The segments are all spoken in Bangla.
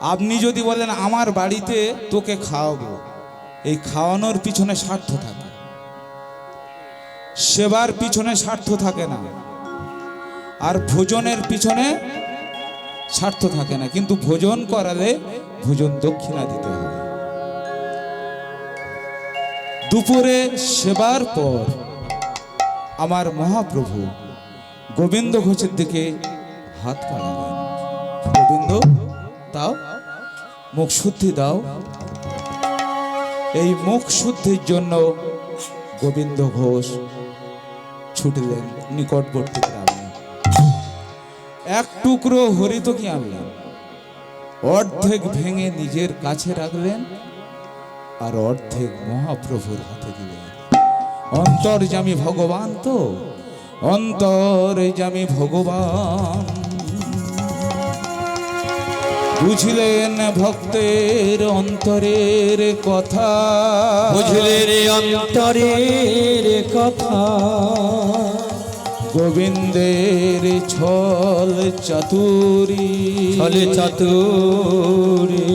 আপনি যদি বলেন আমার বাড়িতে তোকে খাওয়াবো, এই খাওয়ানোর পিছনে স্বার্থ থাকে, সেবার পিছনে স্বার্থ থাকে না, আর ভোজনের পিছনে স্বার্থ থাকে না। কিন্তু ভোজন করালে ভোজন দক্ষিণা দিতে হবে। দুপুরে সেবার পর আমার মহাপ্রভু গোবিন্দ ঘোষের দিকে হাত বাড়ালেন। গোবিন্দ দাও, মুখ শুদ্ধি দাও। এই মুখ শুদ্ধির জন্য গোবিন্দ ঘোষ ছুটলেন নিকটবর্তী গ্রামে। এক টুকরো হরিতকি আনলেন, অর্ধেক ভেঙে নিজের কাছে রাখলেন আর অর্ধেক মহাপ্রভুর হাতে দিলেন। অন্তর্যামী ভগবান তো, অন্তর্যামী ভগবান বুঝলেন ভক্তের অন্তরের কথা, বুঝলেন অন্তরের কথা। গোবিন্দের ছল চাতুরী, ছল চাতুরী।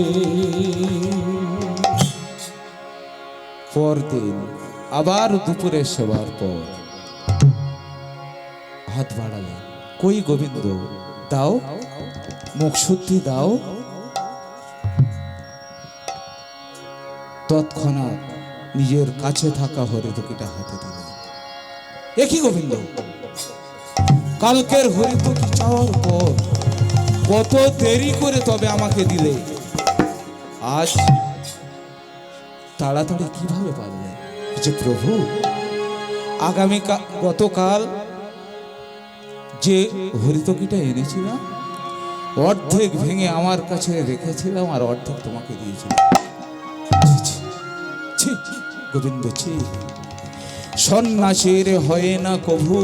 পরদিন আবার দুপুরে সেবার পর হাত বাড়ালেন। কই গোবিন্দ, দাও, মুখ শুদ্ধি দাও। তৎক্ষণাৎ নিজের কাছে থাকা হরিতকিটা হাতে দিলেন। একই গোবিন্দ, কালকের হরিতকি চাওয়ার পর কত দেরি করে তবে আমাকে দিলে, আজ তাড়াতাড়ি কিভাবে পারলে? যে প্রভু, গতকাল যে হরিতকিটা এনেছিলাম অর্ধেক ভেঙে আমার কাছে রেখেছিলাম আর অর্ধেক তোমাকে দিয়েছিলাম। গোবিন্দ, সন্ন্যাসীর হয় না কভু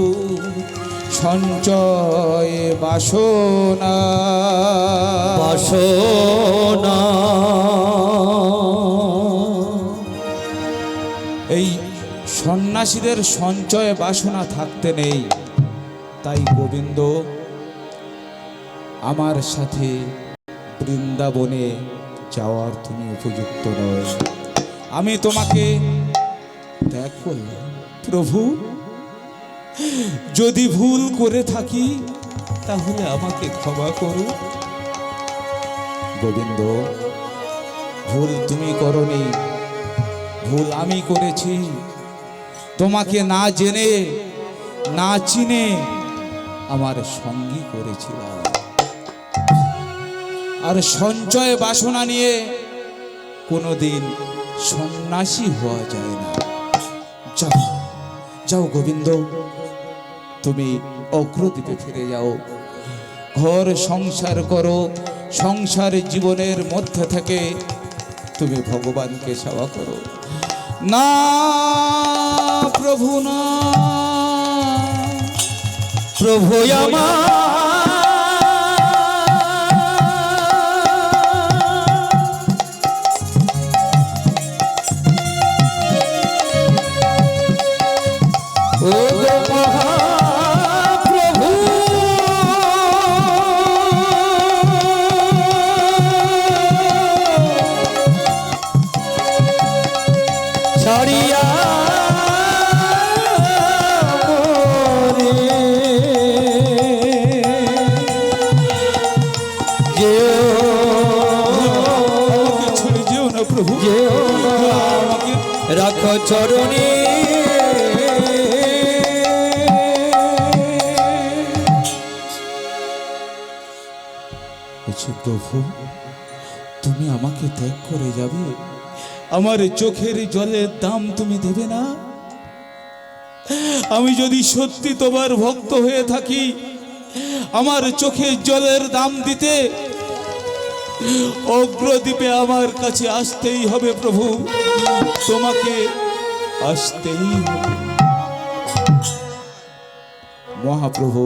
সঞ্চয় বাসনা, বাসনা। এই সন্ন্যাসীদের সঞ্চয় বাসনা থাকতে নেই। তাই গোবিন্দ, আমার সাথে বৃন্দাবনে যাওয়ার তুমি উপযুক্ত নয়। আমি তোমাকে ত্যাগ করলাম। প্রভু, যদি ভুল করে থাকি তাহলে আমাকে ক্ষমা করো। গোবিন্দ, ভুল তুমি করনি, ভুল আমি করেছি। তোমাকে না জেনে না চিনে আমার সঙ্গী করেছিলাম। আর সঞ্চয় বাসনা নিয়ে কোনোদিন সন্ন্যাসী হওয়া যায় না। যাও যাও গোবিন্দ, তুমি অগ্রদ্বীপে ফিরে যাও, ঘর সংসার করো। সংসার জীবনের মধ্যে থেকে তুমি ভগবানকে সেবা করো। না প্রভু, না প্রভু আমার ছড়িয়া প্রভু, রাখ চরণে। প্রভু, তুমি আমাকে ত্যাগ করে যাবে? আমার চোখের জলের দাম তুমি দেবে না? আমি যদি সত্যি তোমার ভক্ত হয়ে থাকি, আমার চোখের জলের দাম দিতে অগ্রদ্বীপে আমার কাছে আসতেই হবে। প্রভু, তোমাকে আসতেই হবে। মহাপ্রভু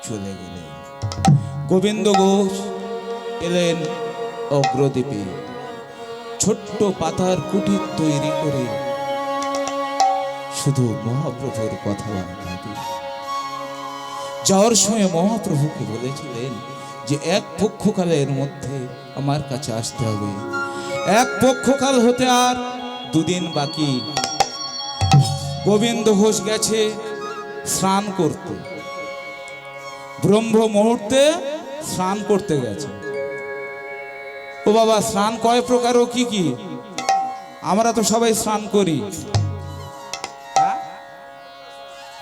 চলে গেলেন। গোবিন্দ ঘোষ এলেন অগ্রদ্বীপে। ছোট্ট পাতার কুটির তৈরি করে শুধু মহাপ্রভুর কথা ভাবি। যাওয়ার সময় মহাপ্রভুকে বলেছিলেন, যে এক পক্ষকালের মধ্যে আমার কাছে আসতে হবে। এক পক্ষকাল হতে আর দুদিন বাকি। গোবিন্দ ঘোষ গেছে স্নান করতে, ব্রহ্ম মুহূর্তে স্নান করতে গেছে। ও বাবা, স্নান কয় প্রকার ও কি কি? আমরা তো সবাই স্নান করি।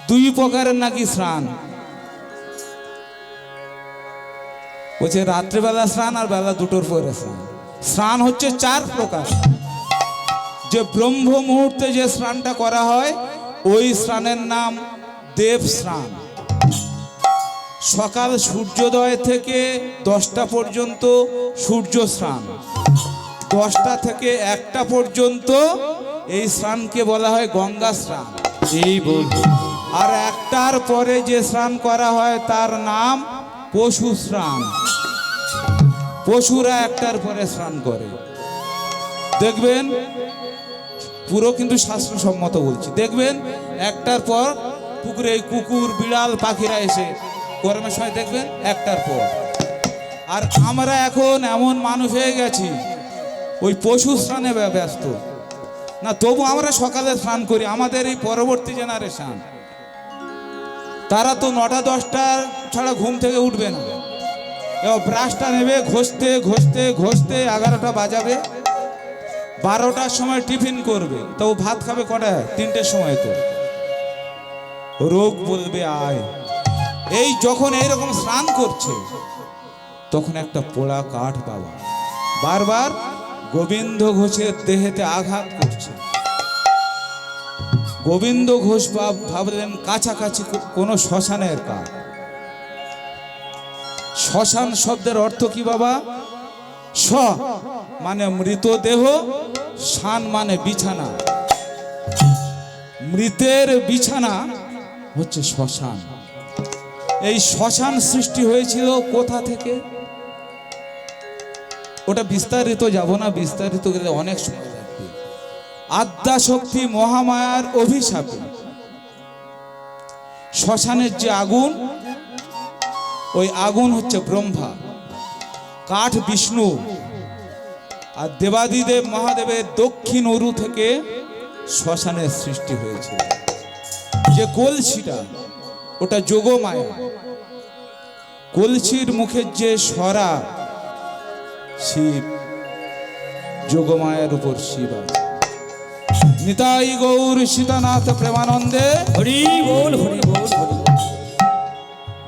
দুই প্রকারের নাকি স্নান, বলছে রাত্রিবেলা স্নান আর বেলা দুটোর পরে স্নান। স্নান হচ্ছে চার প্রকার। যে ব্রহ্ম মুহূর্তে যে স্নানটা করা হয় ওই স্নানের নাম দেব স্নান। সকাল সূর্যোদয় থেকে 10টা পর্যন্ত সূর্য স্নান, 10টা থেকে 1টা পর্যন্ত এই স্নানকে বলা হয় গঙ্গা স্নান। এই বল। আর 1টার পরে যে স্নান করা হয় তার নাম পশু স্নান। পশুরা 1টার পরে স্নান করে। দেখবেন, পুরো কিন্তু শাস্ত্রসম্মত বলছি, দেখবেন 1টার পর পুকুরে কুকুর বিড়াল পাখিরা এসে গরমের সময় দেখবেন 1টার পর। আর আমরা এখন এমন মানুষ হয়ে গেছি ওই পশু স্নানে ব্যস্ত না, তবু আমরা সকালে স্নান করি। আমাদের এই পরবর্তী জেনারেশন তারা তো 9টা 10টা ছাড়া ঘুম থেকে উঠবে না। এবার ব্রাশটা নেবে, ঘষতে ঘষতে ঘষতে 11টা বাজাবে, 12টার সময় টিফিন করবে, তো ও ভাত খাবে কটায়? 3টের সময়। তো রোগ বলবে আয়। এই যখন এইরকম স্নান করছে তখন একটা পোড়া কাঠ বাবা বারবার গোবিন্দ ঘোষের দেহেতে আঘাত করছে। গোবিন্দ ঘোষ ভাবলেন কাছাকাছি কোনো শ্মশানের কাঠ। শ্মশান শব্দের অর্থ কি বাবা? শ মানে মৃতদেহ, শান মানে বিছানা। মৃতের বিছানা হচ্ছে শ্মশান। এই শ্মশান সৃষ্টি হয়েছিল কোথা থেকে? ওটা বিস্তারিত যাব না, বিস্তারিত গেলে অনেক সময় লাগবে। আদ্যা শক্তি মহামায়ার অভিশাপে শ্মশানের যে আগুন, ওই আগুন হচ্ছে ব্রহ্মা, কাঠ বিষ্ণু, আর দেবাদিদেব মহাদেবের দক্ষিণ অরু থেকে শ্মশানের সৃষ্টি হয়েছিল। যে কলসিটা ওটা যোগমায়া, কলসির মুখের যে সরা শিব, যোগমায়ার উপর শিব আছে। নিতাই গৌর সীতানাথ প্রেমানন্দে হরি বল, হরি বল, হরি বল।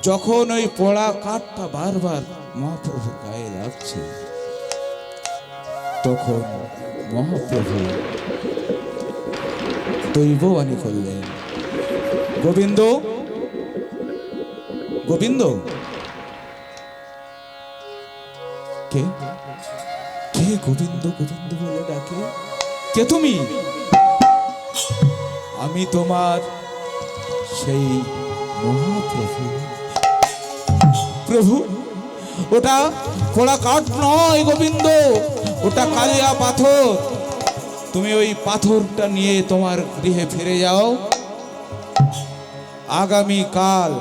যখন ওই পোড়া কাঠটা বারবার মহাপ্রভু গায়ে লাগছে, তখন মহাপ্রভু দৈববাণী করলেন, গোবিন্দ গোবিন্দ। কে কে গোবিন্দ গোবিন্দ বলে ডাকে? কে তুমি? আমি তোমার সেই মহাপ্রভু। প্রভু, ওটা পোড়া কাঠ নয় গোবিন্দ, ওটা কালিয়া পাথর। তুমি ওই পাথরটা নিয়ে তোমার গৃহে ফিরে যাও। আগামী কাল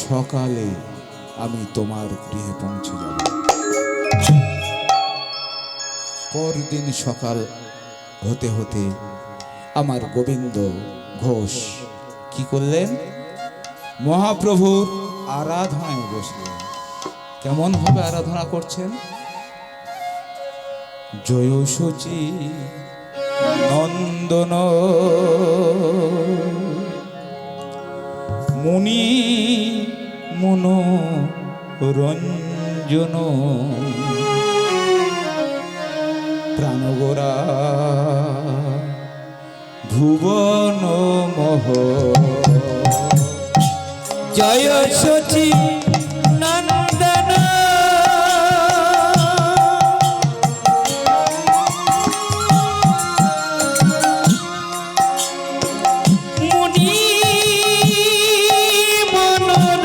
সকালে আমি তোমার গৃহে পৌঁছে যাব। পরদিন সকাল হতে হতে আমার গোবিন্দ ঘোষ কি করলেন? মহাপ্রভুর আরাধনায় বসলেন। কেমন ভাবে আরাধনা করছেন? জয় সচি নন্দন মুনি মনো রঞ্জন প্রাণগোরা ভুবন মোহ। জয় সচি নন্দন মুনি মনোরঞ্জন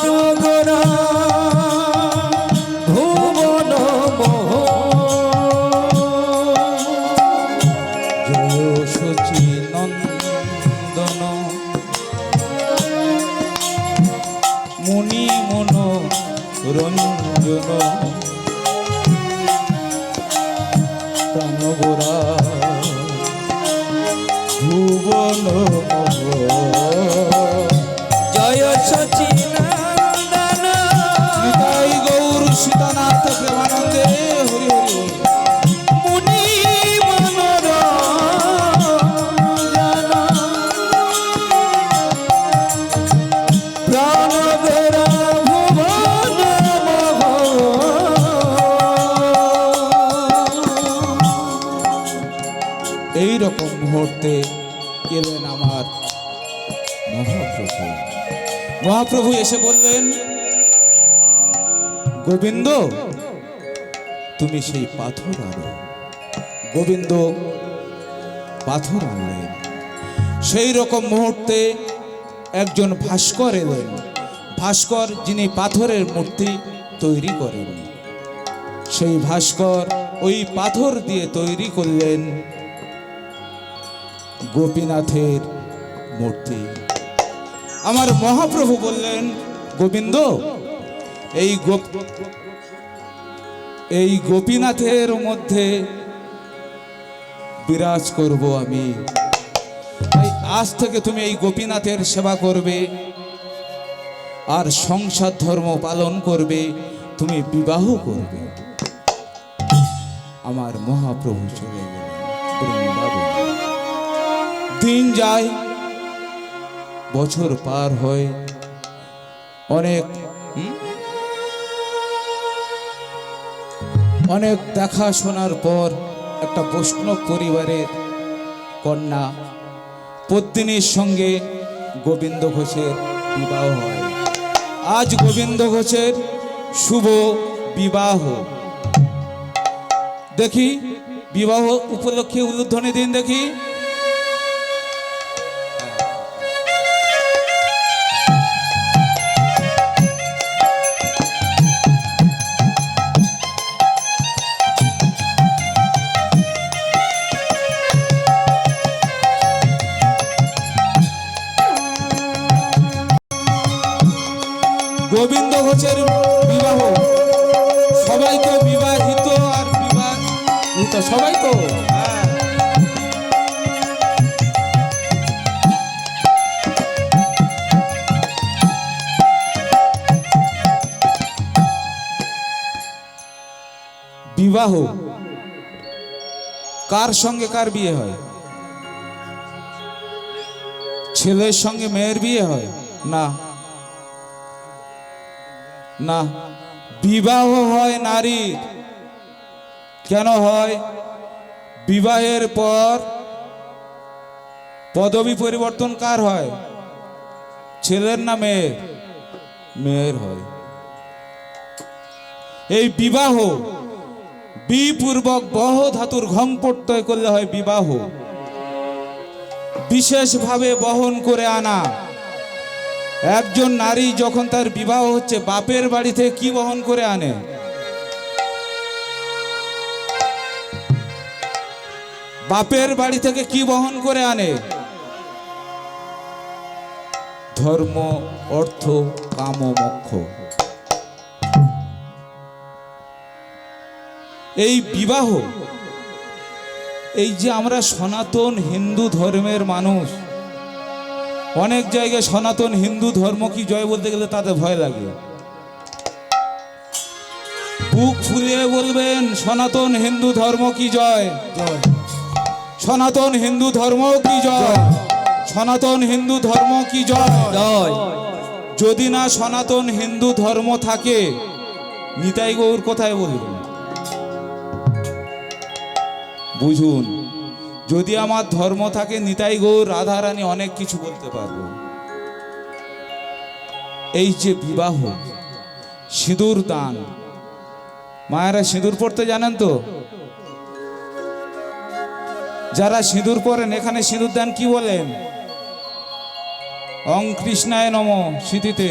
প্রাণগোরা ভুবন মোহ। রঞ্জন প্রাণগোরা ভুবন জয় সচিনন্দন নিতাই গৌর সীতানাথ প্রেমানন্দে হরি হরি বল। মুনি মনোরঞ্জন প্রাণগোরা ভুবন এই রকম মুহূর্তে এলেন আমার মহাপ্রভু। মহাপ্রভু এসে বললেন, গোবিন্দ তুমি সেই পাথর আনো। গোবিন্দ পাথর আনলেন। সেই রকম মুহূর্তে একজন ভাস্কর এলেন। ভাস্কর যিনি পাথরের মূর্তি তৈরি করেন, সেই ভাস্কর ওই পাথর দিয়ে তৈরি করলেন গোপীনাথের মূর্তি। আমার মহাপ্রভু বললেন, গোবিন্দ এই গোপীনাথের মধ্যে বিরাজ করব আমি। তাই আজ থেকে তুমি এই গোপীনাথের সেবা করবে আর সংসার ধর্ম পালন করবে, তুমি বিবাহ করবে। আমার মহাপ্রভু চলে গেলেন বৃন্দাবন। দিন যায়, বছর পার হয়, অনেক দেখাশোনার পর একটা বৈষ্ণব পরিবারের কন্যা পদ্মিনীর সঙ্গে গোবিন্দ ঘোষের বিবাহ হয়। আজ গোবিন্দ ঘোষের শুভ বিবাহ। দেখি বিবাহ উপলক্ষে উলুধ্বনি দিন দেখি। গোবিন্দ ঘোষের বিবাহ। সবাই তো বিবাহিত আর বিবাহিত সবাই তো। বিবাহ কার সঙ্গে কার বিয়ে হয়? ছেলের সঙ্গে মেয়ের বিয়ে হয় না, না, বিবাহ হয় নারীর। কেন হয়? বিবাহের পর পদবী পরিবর্তন কার হয়? ছেলের না মেয়ের? মেয়ের হয়। এই বিবাহ বিপূর্বক বহ ধাতুর ঘং প্রত্যয় করলে হয় বিবাহ। বিশেষভাবে বহন করে আনা। একজন নারী যখন তার বিবাহ হচ্ছে, বাপের বাড়ি থেকে কি বহন করে আনে? বাপের বাড়ি থেকে কি বহন করে আনে? ধর্ম, অর্থ, কাম, মোক্ষ। এই বিবাহ, এই যে আমরা সনাতন হিন্দু ধর্মের মানুষ, অনেক জায়গায় সনাতন হিন্দু ধর্ম কি জয় বলতে গেলে তাদের ভয় লাগে। বুক ফুলিয়ে বলবেন, সনাতন হিন্দু ধর্ম কি জয়, সনাতন হিন্দু ধর্ম কি জয়, সনাতন হিন্দু ধর্ম কি জয়। যদি না সনাতন হিন্দু ধর্ম থাকে, নিতাই গৌর কোথায় বলবেন? বুঝুন, যদি আমার ধর্ম থাকে, নিতাই গৌর, রাধারানী অনেক কিছু বলতে পারবো। এই যে বিবাহ, সিঁদুর দান, মায়েরা সিঁদুর পড়তে জানেন তো? যারা সিঁদুর পরেন, এখানে সিঁদুর দান কি বলেন? অং কৃষ্ণায় নম স্মৃতিতে,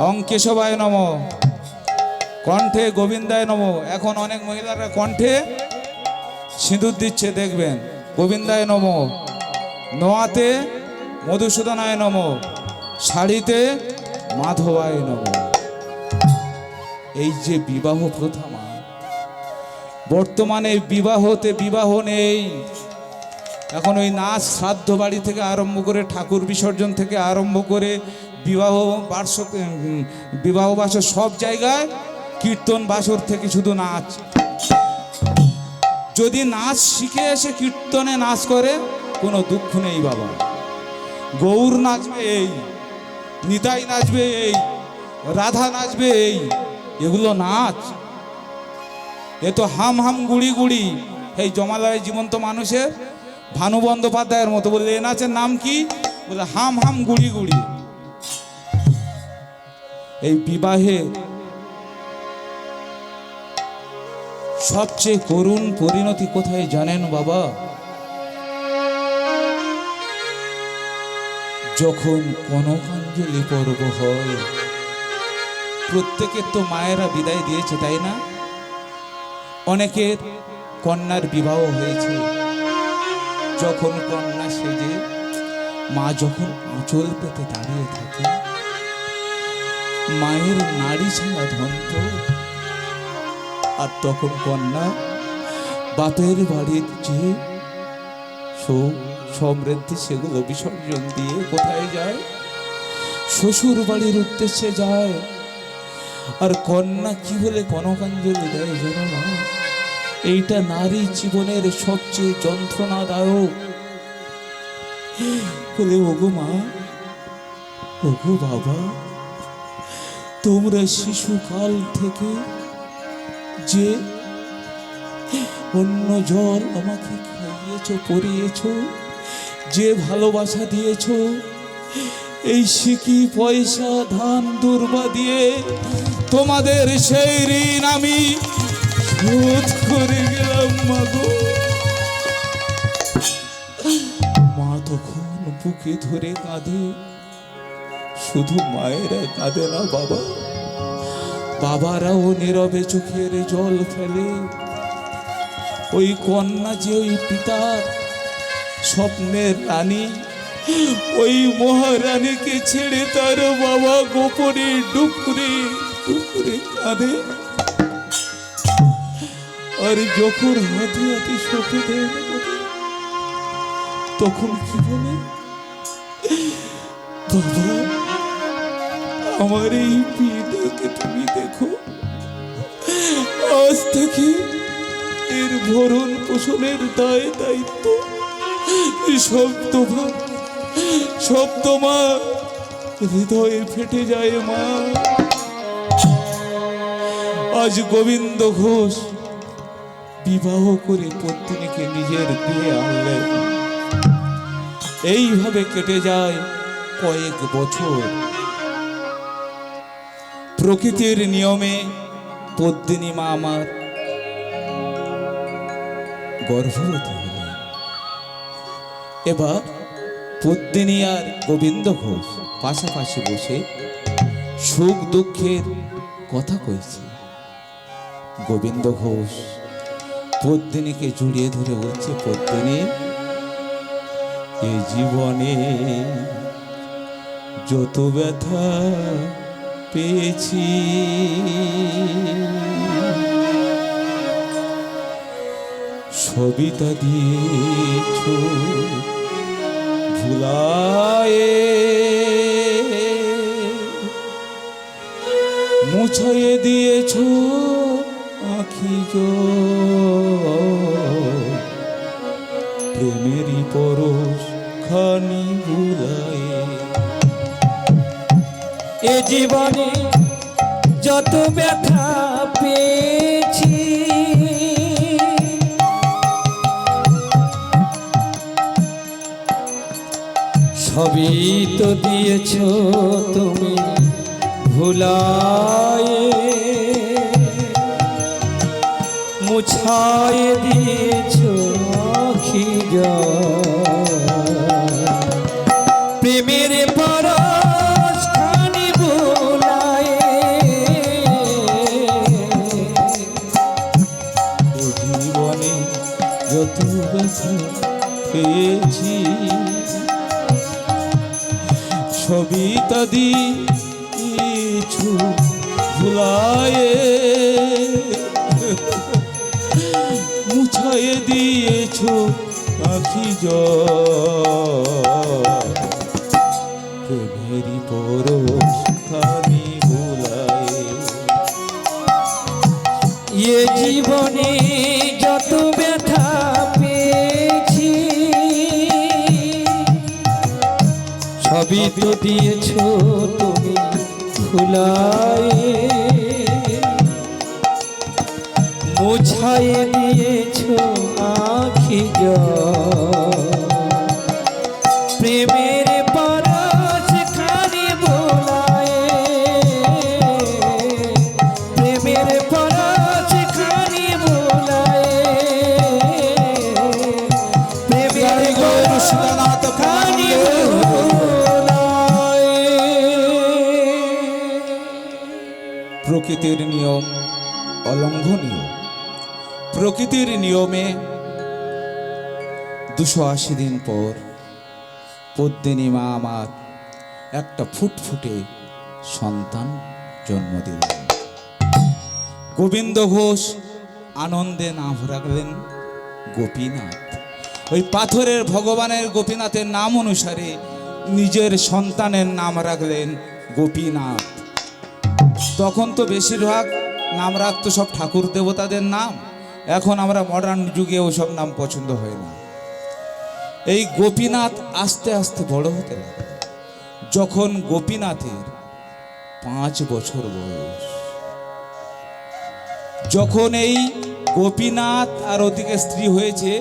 অং কেশবায় নম, কণ্ঠে গোবিন্দায় নম। এখন অনেক মহিলারা কণ্ঠে সিঁদুর দিচ্ছে, দেখবেন, গোবিন্দায় নম। নোয়াতে মধুসূদনায় নম, শাড়িতে মাধবায় নম। এই যে বিবাহ প্রথা মা, বর্তমানে বিবাহতে বিবাহ নেই। এখন ওই নাচ শ্রাদ্ধ বাড়ি থেকে আরম্ভ করে ঠাকুর বিসর্জন থেকে আরম্ভ করে বিবাহ বাসর সব জায়গায় কীর্তন বাসর থেকে শুধু নাচ। যদি নাচ শিখে এসে কীর্তনে নাচ করে কোনো দুঃখ নেই বাবা। গৌর নাচবে এই, নিতাই নাচবে এই, রাধা নাচবে এই, এগুলো নাচ? এ তো হাম হাম গুড়ি গুড়ি। এই জমালয় জীবন্ত মানুষের ভানু বন্দ্যোপাধ্যায়ের মতো। বললে এ নাচের নাম কি? বলে হাম হাম গুড়ি গুড়ি। এই বিবাহে সবচেয়ে করুণ পরিণতি কোথায় জানেন বাবা? যখন কনকাঞ্জলি পর্ব হয়, প্রত্যেকের তো মায়েরা বিদায় দিয়েছে, তাই না? অনেকের কন্যার বিবাহ হয়েছে। যখন কন্যা সেজে মা যখন আঁচল পেতে দাঁড়িয়ে থাকে, মায়ের নাড়ি ছাড়া ধন্ত, আর তখন কন্যা বাপের বাড়ির যে সুখ সমৃদ্ধি সেগুলো বিসর্জন দিয়ে কোথায় যায়? শ্বশুর বাড়ির উদ্দেশ্যে যায়। আর কন্যা কি বলে কনকাঞ্জলি দেয় জানো না? এইটা নারী জীবনের সবচেয়ে যন্ত্রণাদায়ক। বলে ওগো মা, ওগো বাবা, তোমরা শিশুকাল থেকে যে অন্য জল আমাকে খাইয়েছ, পরিয়েছ, যে ভালোবাসা দিয়েছ, এই সিকি পয়সা ধান দুর্বা দিয়ে তোমাদের সেই ঋণ আমি শোধ করে গেলাম মাগো। মা তখন বুকে ধরে কাঁদে। শুধু মায়েরা কাঁদে না বাবা, বাবারাও নীরবে চোখের জল ফেলে। ওই কন্যা যে ওই পিতার স্বপ্নের রানী, ওই মহারানীকে ছেড়ে তার বাবা গোপনে ডুকরে ডুকরে কাঁদে। আর যখন হাতে হাতে সঁপে দেয় না তখন কি বলে? বাবা, আমার এই পিতাকে তুমি দেখো, আজ থেকে এর ভরণ পোষণের দায় দায়িত্ব সব তোমার। হৃদয়ে ফেটে যায় মা। আজ গোবিন্দ ঘোষ বিবাহ করে পত্নীকে নিজের গৃহে আনলেন। এইভাবে কেটে যায় কয়েক বছর। প্রকৃতির নিয়মে পদ্মিনী মা আমার গর্ভবতী হলেন। এবার পদ্মিনী আর গোবিন্দ ঘোষ পাশাপাশি বসে সুখ দুঃখের কথা কইছে। গোবিন্দ ঘোষ পদ্মিনীকে জড়িয়ে ধরে বলছে, পদ্মিনী, এ জীবনে যত ব্যথা পেয়েছি, সবই তা দিয়েছ ভুলায়ে, মুছাইয়ে দিয়েছ আঁখি প্রেমেরই পরশ খানি ভুলায়ে। এ জীবনে যত ব্যথা পেয়েছি, সবই তো দিয়েছ তুমি ভুলায়ে, মুছায়ে দিয়েছ আঁখি প্রেমের পরশ খানি ভুলায়ে। জীবনে যত ব্যথা পেয়েছি, সবই তা দিয়েছ ভুলায়ে মুছায়ে দিয়েছো আখি জল প্রেমেরই পরশ খানি ভুলায়ে। এ জীবনে যত ব্যথা পেয়েছি সবই তো দিয়েছো তুমি ভুলায়ে, মুছায়ে দিয়েছো আখি জল প্রেমের পরশ খানি ভুলায়ে, প্রেমের পরশ খানি ভুলায়ে, প্রেমের পরশ খানি ভুলায়ে। প্রকৃতির নিয়ম অলঙ্ঘনীয়। প্রকৃতির নিয়মে 280 দিন পর পদ্মিনী মা আমার একটা ফুটফুটে সন্তান জন্ম দিলেন। গোবিন্দ ঘোষ আনন্দে নাম রাখলেন গোপীনাথ। ওই পাথরের ভগবানের গোপীনাথের নাম অনুসারে নিজের সন্তানের নাম রাখলেন গোপীনাথ। তখন তো বেশিরভাগ নাম রাখতো সব ঠাকুর দেবতাদের নাম। এখন আমরা মডার্ন যুগে ওসব নাম পছন্দ হয় না। এই গোপীনাথ আস্তে আস্তে বড় হতে লাগলো। যখন গোপীনাথের 5 বছর বয়স, যখন এই গোপীনাথ আর ওদিকে স্ত্রী হয়েছে,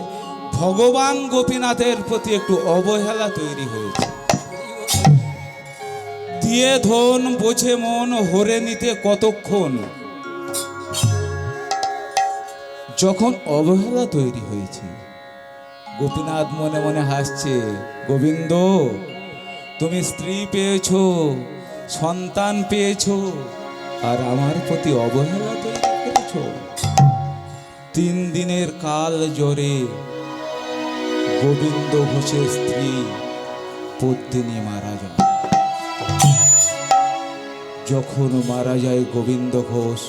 ভগবান গোপীনাথের প্রতি একটু অবহেলা তৈরি হয়েছে। দিয়ে ধন বোঝে মন হরে নিতে কতক্ষণ। যখন অবহেলা তৈরি হয়েছে, গোপীনাথ মনে মনে হাসছে, গোবিন্দ তুমি স্ত্রী পেয়েছো, সন্তান পেয়েছো, আর আমার প্রতি অবহেলা তৈরি করেছো। 3 দিনের কাল জ্বরে গোবিন্দ ঘোষের স্ত্রী পদ্মিনী মারা যায়। যখন মারা যায় গোবিন্দ ঘোষ,